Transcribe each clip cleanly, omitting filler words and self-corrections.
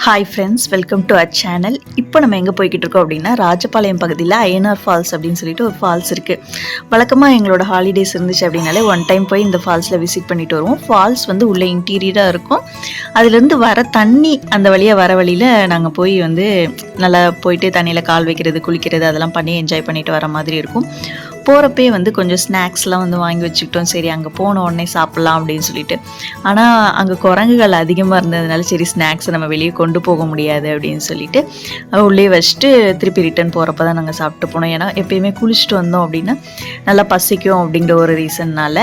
Hi friends, welcome to our channel. இப்போ நம்ம எங்கே போய்கிட்டு இருக்கோம் அப்படின்னா, ராஜபாளையம் பகுதியில் ஐயனார் ஃபால்ஸ் அப்படின்னு சொல்லிட்டு ஒரு ஃபால்ஸ் இருக்குது. வழக்கமாக எங்களோட ஹாலிடேஸ் இருந்துச்சு அப்படின்னாலே ஒன் டைம் போய் இந்த ஃபால்ஸில் விசிட் பண்ணிட்டு வருவோம். ஃபால்ஸ் வந்து உள்ள இன்டீரியராக இருக்கும். அதுலேருந்து வர தண்ணி அந்த வழியாக வர வழியில் நாங்கள் போய் வந்து நல்லா போயிட்டு தண்ணியில் கால் வைக்கிறது, குளிக்கிறது அதெல்லாம் பண்ணி என்ஜாய் பண்ணிட்டு வர மாதிரி இருக்கும். போகிறப்பே வந்து கொஞ்சம் ஸ்நாக்ஸ்லாம் வந்து வாங்கி வச்சுக்கிட்டோம். சரி அங்கே போன உடனே சாப்பிட்லாம் அப்படின்னு சொல்லிட்டு. ஆனால் அங்கே குரங்குகள் அதிகமாக இருந்ததுனால சரி ஸ்நாக்ஸை நம்ம வெளியே கொண்டு போக முடியாது அப்படின்னு சொல்லிட்டு உள்ளே வச்சுட்டு திருப்பி ரிட்டன் போகிறப்ப தான் நாங்கள் சாப்பிட்டு போனோம். ஏன்னா எப்பயுமே குளிச்சுட்டு வந்தோம் அப்படின்னா நல்லா பசிக்கும் அப்படிங்கிற ஒரு ரீசன்னால்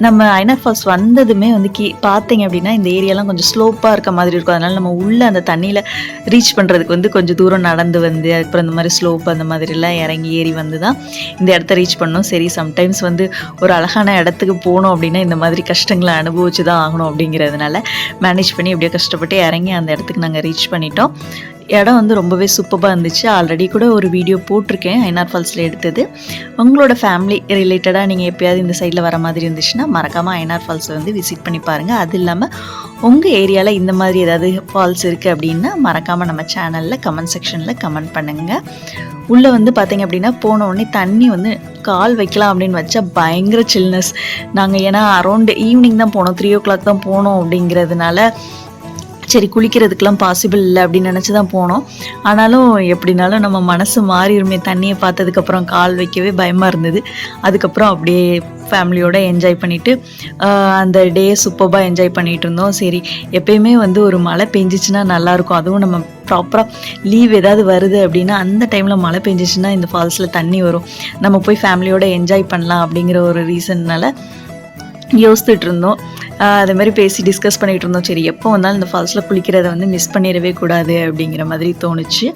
நம்ம ஐயனார் ஃபால்ஸ் வந்ததுமே வந்து பார்த்தீங்க அப்படின்னா இந்த ஏரியாலாம் கொஞ்சம் ஸ்லோப்பாக இருக்க மாதிரி இருக்கும். அதனால் நம்ம உள்ளே அந்த தண்ணியில் ரீச் பண்ணுறதுக்கு வந்து கொஞ்சம் தூரம் நடந்து வந்து அதுக்கப்புறம் இந்த மாதிரி ஸ்லோப் அந்த மாதிரிலாம் இறங்கி ஏறி வந்து தான் இந்த இடத்த ரீச் பண்ணோம். சரி சம்டைம்ஸ் வந்து ஒரு அழகான இடத்துக்கு போனோம் அப்படின்னா இந்த மாதிரி கஷ்டங்களை அனுபவிச்சு தான் ஆகணும் அப்படிங்கிறதுனால மேனேஜ் பண்ணி எப்படியோ கஷ்டப்பட்டு இறங்கி அந்த இடத்துக்கு நாங்கள் ரீச் பண்ணிட்டோம். இடம் வந்து ரொம்பவே சூப்பராக இருந்துச்சு. ஆல்ரெடி கூட ஒரு வீடியோ போட்டிருக்கேன் ஐயனார் ஃபால்ஸில் எடுத்தது. உங்களோட ஃபேமிலி ரிலேட்டடாக நீங்கள் எப்போயாவது இந்த சைடில் வர மாதிரி இருந்துச்சுன்னா மறக்காமல் ஐயனார் ஃபால்ஸை வந்து விசிட் பண்ணி பாருங்கள். அது இல்லாமல் உங்கள் ஏரியாவில் இந்த மாதிரி ஏதாவது ஃபால்ஸ் இருக்குது அப்படின்னா மறக்காமல் நம்ம சேனலில் கமெண்ட் செக்ஷனில் கமெண்ட் பண்ணுங்கள். உள்ளே வந்து பார்த்திங்க அப்படின்னா போன உடனே தண்ணி வந்து கால் வைக்கலாம் அப்படின்னு வச்சா பயங்கர சில்னஸ். நாங்கள் ஏன்னா அரௌண்ட் ஈவினிங் தான் போனோம், 3 o'clock தான் போனோம் அப்படிங்கிறதுனால சரி குளிக்கிறதுக்கெலாம் பாசிபிள் இல்லை அப்படின்னு நினச்சி தான் போனோம். ஆனாலும் எப்படினாலும் நம்ம மனசு மாறிடுமே, தண்ணியை பார்த்ததுக்கப்புறம் கால் வைக்கவே பயமாக இருந்தது. அதுக்கப்புறம் அப்படியே ஃபேமிலியோடு என்ஜாய் பண்ணிவிட்டு அந்த டே சூப்பராக என்ஜாய் பண்ணிகிட்டு இருந்தோம். சரி எப்பயுமே வந்து ஒரு மழை பெஞ்சிச்சின்னா நல்லாயிருக்கும். அதுவும் நம்ம ப்ராப்பராக லீவ் ஏதாவது வருது அப்படின்னா அந்த டைமில் மழை பெஞ்சிச்சின்னா இந்த ஃபால்ஸில் தண்ணி வரும், நம்ம போய் ஃபேமிலியோடு என்ஜாய் பண்ணலாம் அப்படிங்கிற ஒரு ரீசன்னால் யோசித்துட்டு இருந்தோம். அதே மாதிரி பேசி டிஸ்கஸ் பண்ணிகிட்டு இருந்தோம். சரி எப்போ வந்தாலும் இந்த ஃபால்ஸில் குளிக்கிறத வந்து மிஸ் பண்ணிடவே கூடாது அப்படிங்கிற மாதிரி தோணுச்சு.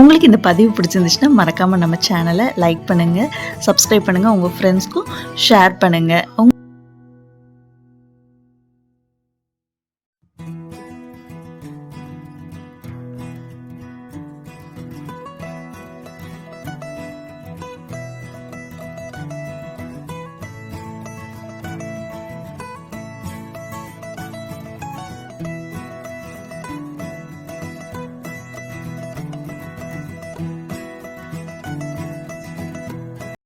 உங்களுக்கு இந்த பதிவு பிடிச்சிருந்துச்சுன்னா மறக்காமல் நம்ம சேனலை லைக் பண்ணுங்கள், சப்ஸ்கிரைப் பண்ணுங்கள், உங்கள் ஃப்ரெண்ட்ஸ்க்கும் ஷேர் பண்ணுங்கள்.